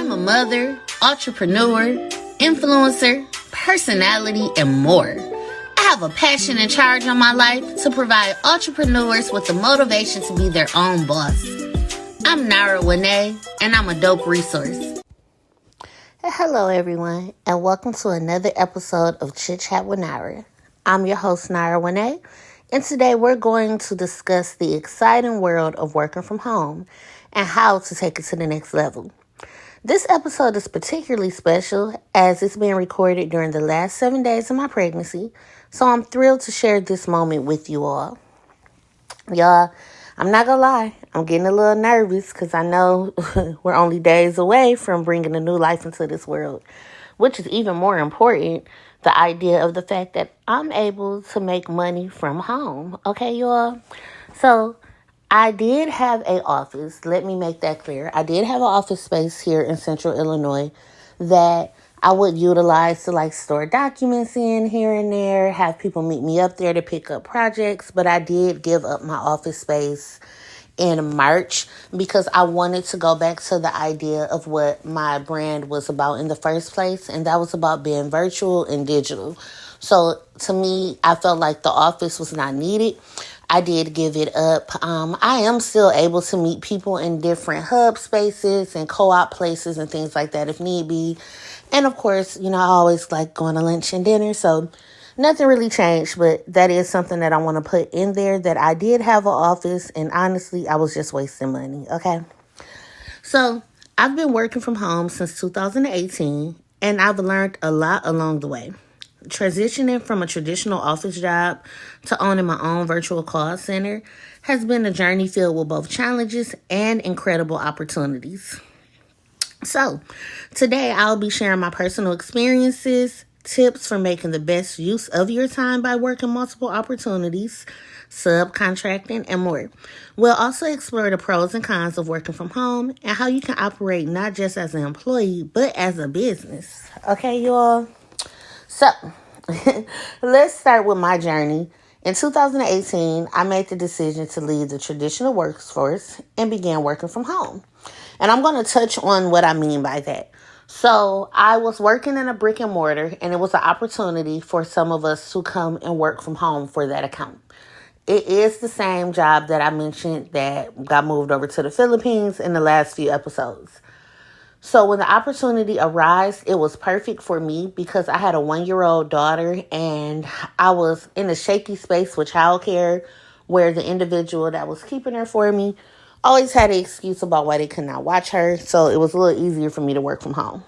I'm a mother, entrepreneur, influencer, personality, and more. I have a passion and charge on my life to provide entrepreneurs with the motivation to be their own boss. I'm Nara Winay, and I'm a dope resource. Hello, everyone, and welcome to another episode of Chit Chat with Nara. I'm your host, Nara Winay, and today we're going to discuss the exciting world of working from home and how to take it to the next level. This episode is particularly special as it's being recorded during the last 7 days of my pregnancy, so I'm thrilled to share this moment with you all. Y'all, I'm not gonna lie, I'm getting a little nervous because I know we're only days away from bringing a new life into this world, which is even more important, the idea of the fact that I'm able to make money from home. Okay, y'all? So, I did have an office. Let me make that clear. I did have an office space here in Central Illinois that I would utilize to store documents in here and there, have people meet me up there to pick up projects. But I did give up my office space in March because I wanted to go back to the idea of what my brand was about in the first place. And that was about being virtual and digital. So to me, I felt like the office was not needed. I did give it up. I am still able to meet people in different hub spaces and co-op places and things like that if need be. And of course, I always like going to lunch and dinner. So nothing really changed, but that is something that I want to put in there, that I did have an office, and honestly, I was just wasting money. Okay. So I've been working from home since 2018, and I've learned a lot along the way. Transitioning from a traditional office job to owning my own virtual call center has been a journey filled with both challenges and incredible opportunities. So, today I'll be sharing my personal experiences, tips for making the best use of your time by working multiple opportunities, subcontracting, and more. We'll also explore the pros and cons of working from home and how you can operate not just as an employee, but as a business. Okay, y'all? So, let's start with my journey. In 2018, I made the decision to leave the traditional workforce and began working from home. And I'm going to touch on what I mean by that. So, I was working in a brick and mortar, and it was an opportunity for some of us to come and work from home for that account. It is the same job that I mentioned that got moved over to the Philippines in the last few episodes. So when the opportunity arose, it was perfect for me because I had a 1-year-old daughter and I was in a shaky space with childcare where the individual that was keeping her for me always had an excuse about why they could not watch her. So it was a little easier for me to work from home.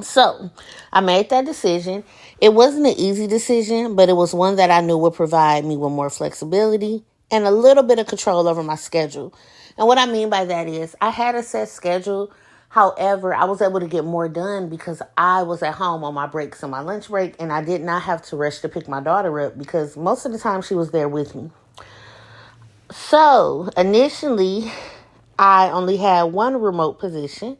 So I made that decision. It wasn't an easy decision, but it was one that I knew would provide me with more flexibility and a little bit of control over my schedule. And what I mean by that is I had a set schedule. However, I was able to get more done because I was at home on my breaks and my lunch break, and I did not have to rush to pick my daughter up because most of the time she was there with me. So, initially, I only had one remote position,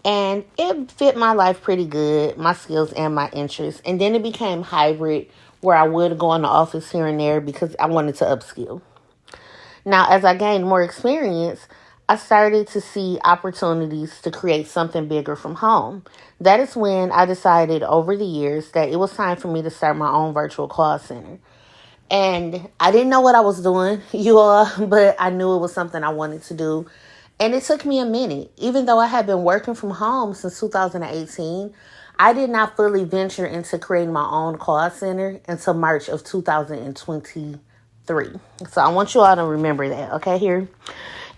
and it fit my life pretty good, my skills and my interests. And then it became hybrid, where I would go in the office here and there because I wanted to upskill. Now, as I gained more experience, I started to see opportunities to create something bigger from home. That is when I decided over the years that it was time for me to start my own virtual call center. And I didn't know what I was doing, you all, but I knew it was something I wanted to do. And it took me a minute. Even though I had been working from home since 2018, I did not fully venture into creating my own call center until March of 2023. So I want you all to remember that, okay, here.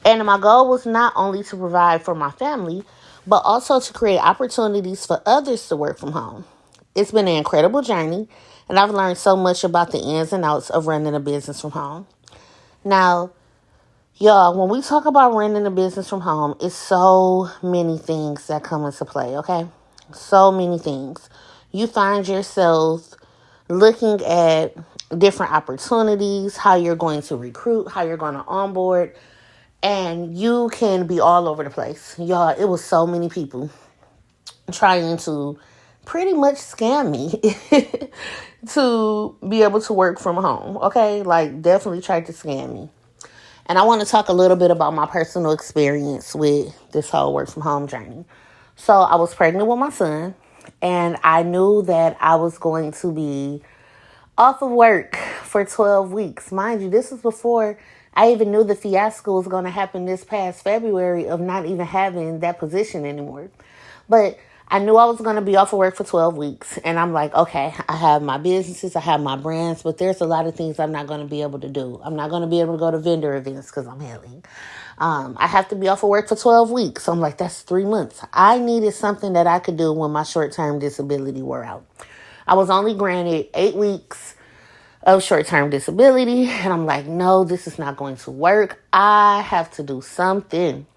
And my goal was not only to provide for my family, but also to create opportunities for others to work from home. It's been an incredible journey, and I've learned so much about the ins and outs of running a business from home. Now, y'all, when we talk about running a business from home, it's so many things that come into play, okay? So many things. You find yourself looking at different opportunities, how you're going to recruit, how you're going to onboard, and you can be all over the place. Y'all, it was so many people trying to pretty much scam me to be able to work from home. Okay, definitely tried to scam me. And I want to talk a little bit about my personal experience with this whole work from home journey. So I was pregnant with my son, and I knew that I was going to be off of work for 12 weeks. Mind you, this was before I even knew the fiasco was going to happen this past February of not even having that position anymore. But I knew I was going to be off of work for 12 weeks. And I'm like, okay, I have my businesses, I have my brands, but there's a lot of things I'm not going to be able to do. I'm not going to be able to go to vendor events because I'm healing. I have to be off of work for 12 weeks. So I'm like, that's 3 months. I needed something that I could do when my short-term disability wore out. I was only granted 8 weeks of short-term disability. And I'm like, no, this is not going to work. I have to do something.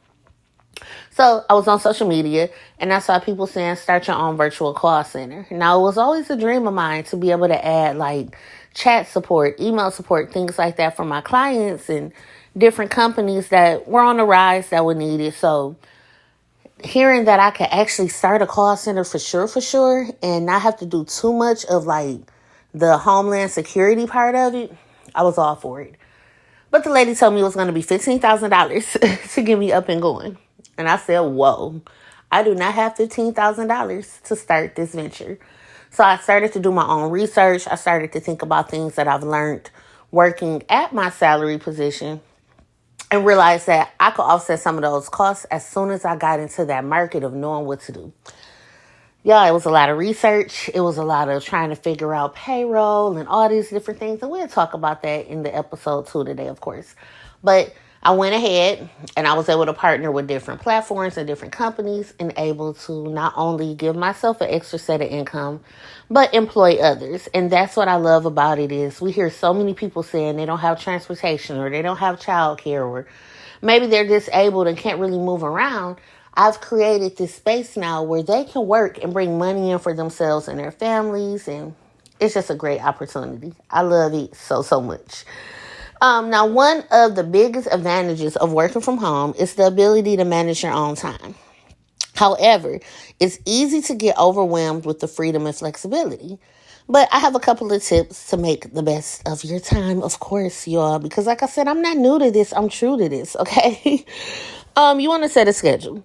So I was on social media and I saw people saying, start your own virtual call center. Now, it was always a dream of mine to be able to add like chat support, email support, things like that for my clients and different companies that were on the rise that would need it. So hearing that I could actually start a call center for sure, and not have to do too much of like the Homeland Security part of it, I was all for it. But the lady told me it was going to be $15,000 to get me up and going. And I said, whoa, I do not have $15,000 to start this venture. So I started to do my own research. I started to think about things that I've learned working at my salary position and realized that I could offset some of those costs as soon as I got into that market of knowing what to do. Yeah, it was a lot of research. It was a lot of trying to figure out payroll and all these different things. And we'll talk about that in the episode 2 today, of course. But I went ahead and I was able to partner with different platforms and different companies and able to not only give myself an extra set of income, but employ others. And that's what I love about it is we hear so many people saying they don't have transportation or they don't have childcare or maybe they're disabled and can't really move around. I've created this space now where they can work and bring money in for themselves and their families. And it's just a great opportunity. I love it so much. Now, one of the biggest advantages of working from home is the ability to manage your own time. However, it's easy to get overwhelmed with the freedom and flexibility. But I have a couple of tips to make the best of your time, of course, y'all. Because like I said, I'm not new to this. I'm true to this, okay? You want to set a schedule.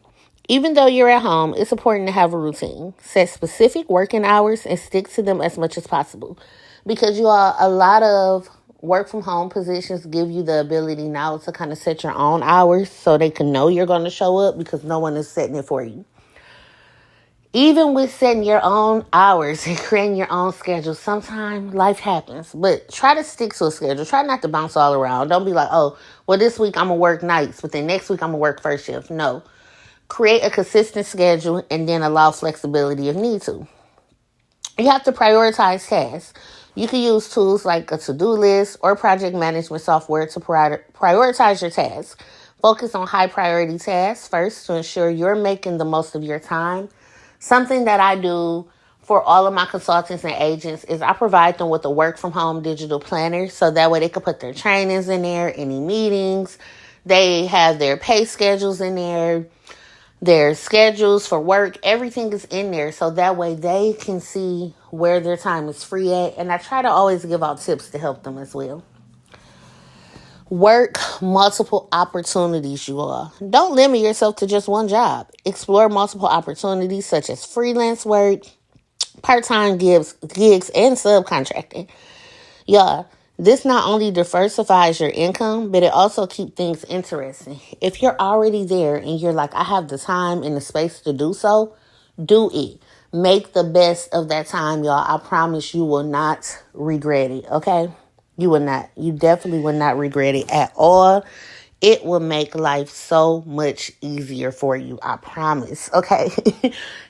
Even though you're at home, it's important to have a routine. Set specific working hours and stick to them as much as possible. Because you are a lot of work from home positions give you the ability now to kind of set your own hours so they can know you're going to show up because no one is setting it for you. Even with setting your own hours and creating your own schedule, sometimes life happens, but try to stick to a schedule. Try not to bounce all around. Don't be like, oh, well, this week I'm going to work nights, but then next week I'm going to work first shift. No. Create a consistent schedule and then allow flexibility if need to. You have to prioritize tasks. You can use tools like a to-do list or project management software to prioritize your tasks. Focus on high priority tasks first to ensure you're making the most of your time. Something that I do for all of my consultants and agents is I provide them with a work from home digital planner so that way they can put their trainings in there, any meetings. They have their pay schedules in there. Their schedules for work, everything is in there so that way they can see where their time is free at. And I try to always give out tips to help them as well. Work multiple opportunities, you all. Don't limit yourself to just one job. Explore multiple opportunities such as freelance work, part-time gigs, and subcontracting. Yeah. This not only diversifies your income, but it also keeps things interesting. If you're already there and you're like, I have the time and the space to do so, do it. Make the best of that time, y'all. I promise you will not regret it, okay? You will not. You definitely will not regret it at all. It will make life so much easier for you, I promise, okay?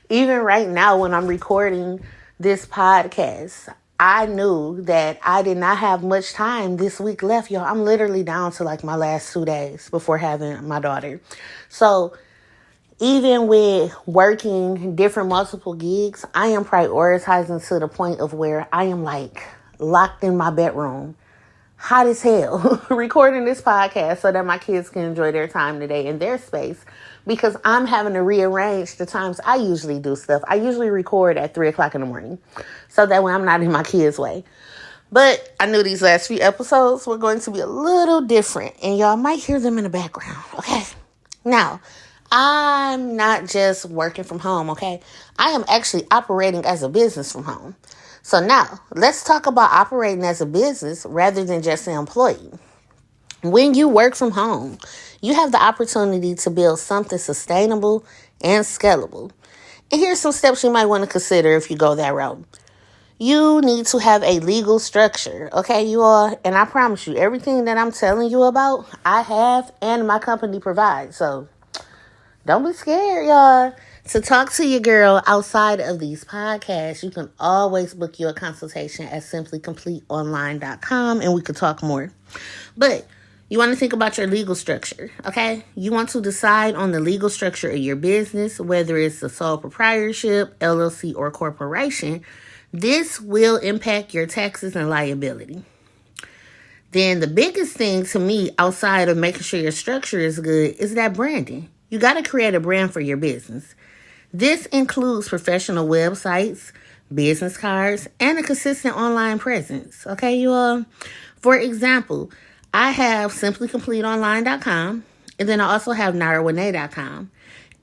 Even right now when I'm recording this podcast, I knew that I did not have much time this week left, y'all. I'm literally down to like my last 2 days before having my daughter. So even with working different multiple gigs, I am prioritizing to the point of where I am like locked in my bedroom, hot as hell, recording this podcast so that my kids can enjoy their time today in their space. Because I'm having to rearrange the times I usually do stuff. I usually record at 3 o'clock in the morning. So that way I'm not in my kids' way. But I knew these last few episodes were going to be a little different. And y'all might hear them in the background. Okay. Now, I'm not just working from home, okay? I am actually operating as a business from home. So now, let's talk about operating as a business rather than just an employee. When you work from home, you have the opportunity to build something sustainable and scalable. And here's some steps you might want to consider if you go that route. You need to have a legal structure, okay, you all? And I promise you, everything that I'm telling you about, I have and my company provides. So don't be scared, y'all. To talk to your girl outside of these podcasts, you can always book you a consultation at simplycompleteonline.com and we could talk more. But you want to think about your legal structure, okay? You want to decide on the legal structure of your business, whether it's a sole proprietorship, LLC, or corporation. This will impact your taxes and liability. Then the biggest thing to me outside of making sure your structure is good is that branding. You got to create a brand for your business. This includes professional websites, business cards, and a consistent online presence. Okay, you all? For example, I have simplycompleteonline.com, and then I also have NaraWene.com.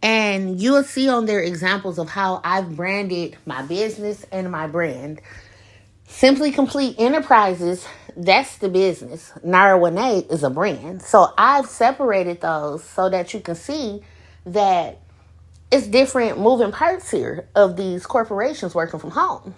And you will see on there examples of how I've branded my business and my brand. Simply Complete Enterprises, that's the business. NaraWene is a brand. So I've separated those so that you can see that it's different moving parts here of these corporations working from home.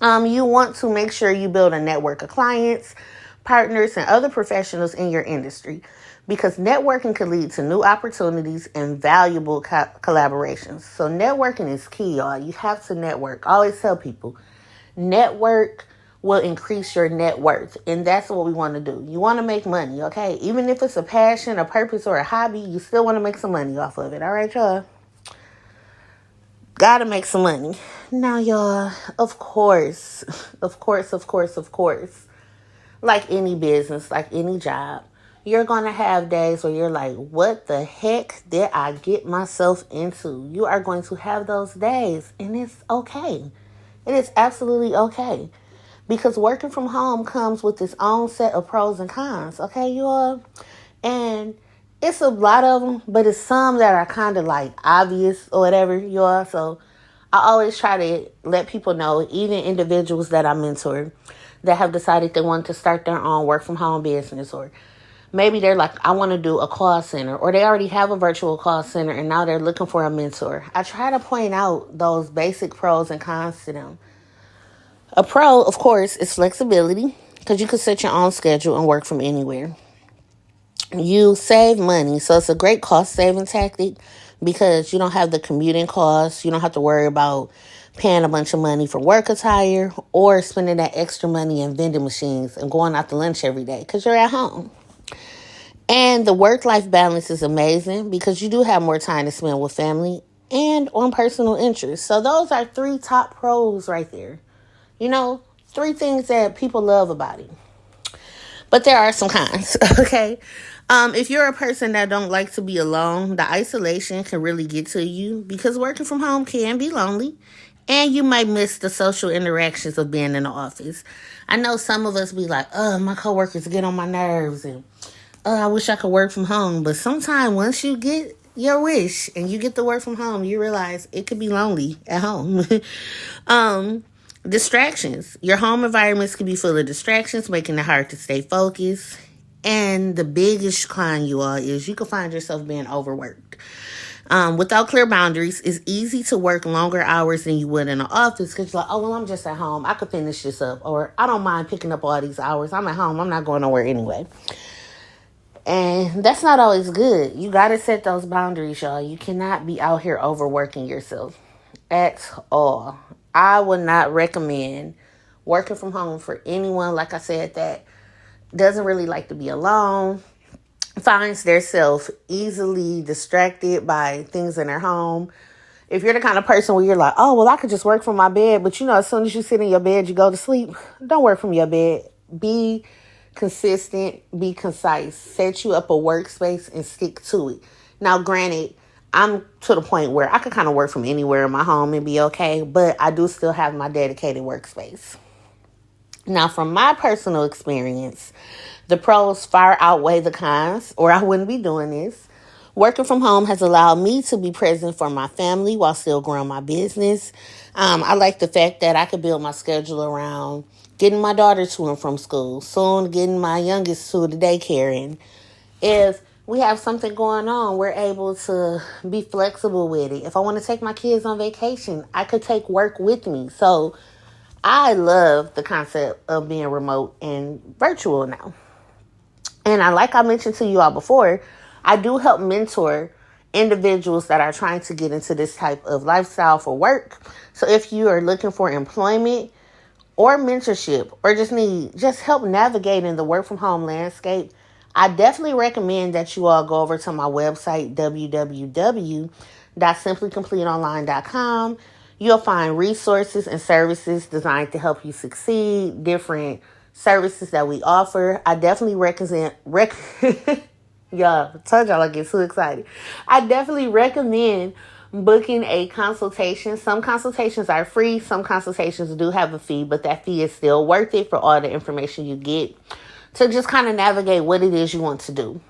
You want to make sure you build a network of clients, partners, and other professionals in your industry, because networking can lead to new opportunities and valuable collaborations. So networking is key, y'all. You have to network. I always tell people, network will increase your net worth, and that's what we want to do. You want to make money, okay? Even if it's a passion, a purpose, or a hobby, you still want to make some money off of it, all right, y'all? Gotta make some money. Now, y'all, of course, like any business, like any job, you're going to have days where you're like, what the heck did I get myself into? You are going to have those days, and it's okay. It is absolutely okay. Because working from home comes with its own set of pros and cons, okay, you all? And it's a lot of them, but it's some that are kind of like obvious or whatever, you all. So I always try to let people know, even individuals that I mentor that have decided they want to start their own work from home business, or maybe they're like, I want to do a call center, or they already have a virtual call center and now they're looking for a mentor. I try to point out those basic pros and cons to them. A pro, of course, is flexibility, because you can set your own schedule and work from anywhere. You save money, so it's a great cost-saving tactic because you don't have the commuting costs. You don't have to worry about paying a bunch of money for work attire or spending that extra money in vending machines and going out to lunch every day because you're at home. And the work-life balance is amazing because you do have more time to spend with family and on personal interests. So those are 3 top pros right there. You know, 3 things that people love about it. But there are some cons, okay? If you're a person that don't like to be alone, the isolation can really get to you because working from home can be lonely. And you might miss the social interactions of being in the office. I know some of us be like, my coworkers get on my nerves and I wish I could work from home. But sometimes once you get your wish and you get to work from home, you realize it could be lonely at home. Distractions. Your home environments can be full of distractions, making it hard to stay focused. And the biggest con, you all, is you can find yourself being overworked. Without clear boundaries, it's easy to work longer hours than you would in an office because you're like, oh, well, I'm just at home. I could finish this up. Or I don't mind picking up all these hours. I'm at home. I'm not going nowhere anyway. And that's not always good. You got to set those boundaries, y'all. You cannot be out here overworking yourself at all. I would not recommend working from home for anyone, like I said, that doesn't really like to be alone, finds themselves easily distracted by things in their home. If you're the kind of person where you're like, oh, well, I could just work from my bed, but as soon as you sit in your bed, you go to sleep. Don't work from your bed. Be consistent, be concise, set you up a workspace and stick to it. Now, granted, I'm to the point where I could kind of work from anywhere in my home and be okay, but I do still have my dedicated workspace. Now, from my personal experience, the pros far outweigh the cons, or I wouldn't be doing this. Working from home has allowed me to be present for my family while still growing my business. I like the fact that I could build my schedule around getting my daughter to and from school, soon getting my youngest to the daycare. And if we have something going on, we're able to be flexible with it. If I want to take my kids on vacation, I could take work with me. So I love the concept of being remote and virtual now. And like I mentioned to you all before, I do help mentor individuals that are trying to get into this type of lifestyle for work. So if you are looking for employment or mentorship or just need help navigating the work from home landscape, I definitely recommend that you all go over to my website, www.simplycompleteonline.com. You'll find resources and services designed to help you succeed, different services that we offer. I definitely y'all, told y'all I get too excited. I definitely recommend booking a consultation. Some consultations are free. Some consultations do have a fee, but that fee is still worth it for all the information you get to just kind of navigate what it is you want to do.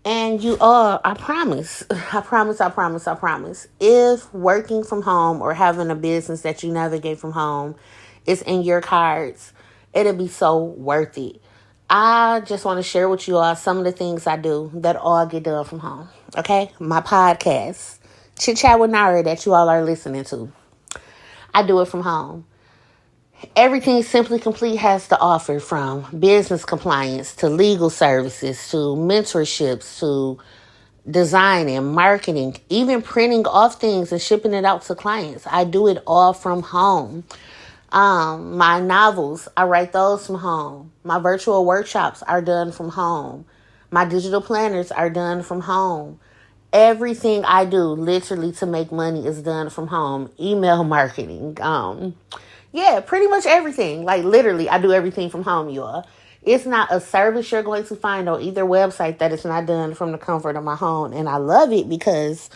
And you all, I promise, if working from home or having a business that you navigate from home is in your cards, it'll be so worth it. I just want to share with you all some of the things I do that all get done from home. Okay? My podcast, Chit Chat with Nara, that you all are listening to. I do it from home. Everything Simply Complete has to offer, from business compliance to legal services to mentorships to designing, marketing, even printing off things and shipping it out to clients. I do it all from home. My novels, I write those from home. My virtual workshops are done from home. My digital planners are done from home. Everything I do literally to make money is done from home. Email marketing, pretty much everything. Like literally, I do everything from home, you all. It's not a service you're going to find on either website that is not done from the comfort of my home. And I love it because,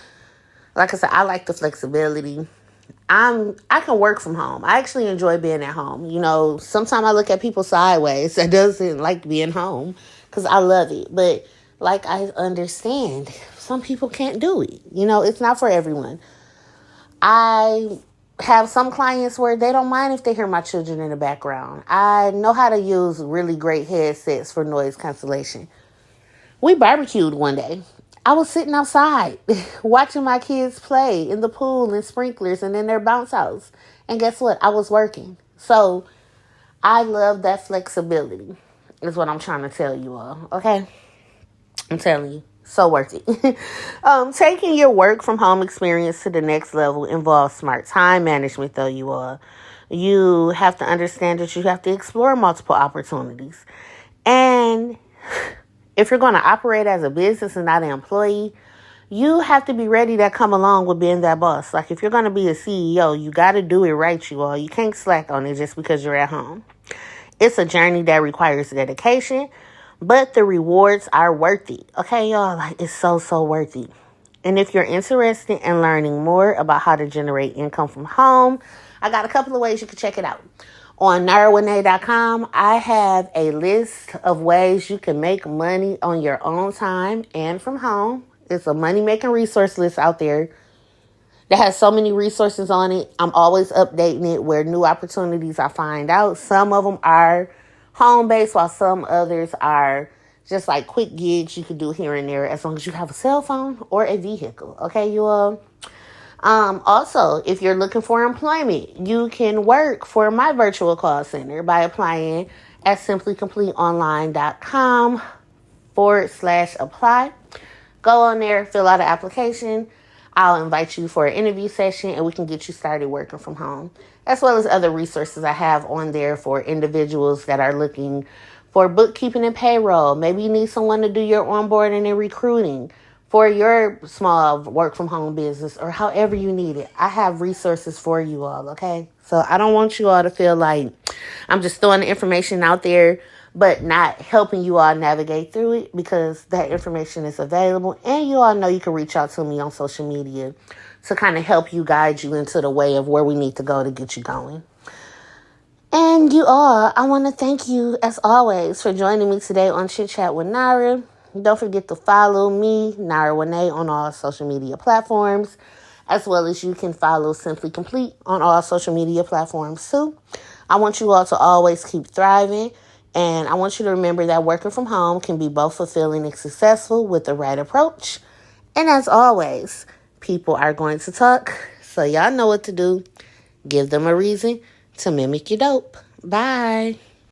like I said, I like the flexibility. I can work from home. I actually enjoy being at home. You know, sometimes I look at people sideways that doesn't like being home because I love it. But like I understand, some people can't do it. You know, it's not for everyone. I have some clients where they don't mind if they hear my children in the background. I know how to use really great headsets for noise cancellation. We barbecued one day. I was sitting outside watching my kids play in the pool and sprinklers and in their bounce house. And guess what? I was working. So I love that flexibility is what I'm trying to tell you all. Okay? I'm telling you. So worth it. Taking your work from home experience to the next level involves smart time management, though, you all. You have to understand that you have to explore multiple opportunities. And if you're going to operate as a business and not an employee, you have to be ready to come along with being that boss. Like if you're going to be a CEO, you got to do it right, you all. You can't slack on it just because you're at home. It's a journey that requires dedication, but the rewards are worth it. Okay, y'all? Like it's so worth it. And if you're interested in learning more about how to generate income from home, I got a couple of ways you can check it out. On NaraWinay.com, I have a list of ways you can make money on your own time and from home. It's a money-making resource list out there that has so many resources on it. I'm always updating it where new opportunities I find out. Some of them are home-based, while some others are just like quick gigs you can do here and there as long as you have a cell phone or a vehicle. Okay, you all? Also, if you're looking for employment, you can work for my virtual call center by applying at simplycompleteonline.com/apply. Go on there, fill out an application. I'll invite you for an interview session and we can get you started working from home, as well as other resources I have on there for individuals that are looking for bookkeeping and payroll. Maybe you need someone to do your onboarding and recruiting for your small work from home business or however you need it. I have resources for you all, okay? So I don't want you all to feel like I'm just throwing the information out there but not helping you all navigate through it, because that information is available. And you all know you can reach out to me on social media to kind of help you, guide you into the way of where we need to go to get you going. And you all, I want to thank you, as always, for joining me today on Chit Chat with Nara. Don't forget to follow me, Nara Renee, on all social media platforms, as well as you can follow Simply Complete on all social media platforms too. I want you all to always keep thriving, and I want you to remember that working from home can be both fulfilling and successful with the right approach. And as always, people are going to talk, so y'all know what to do. Give them a reason to mimic your dope. Bye.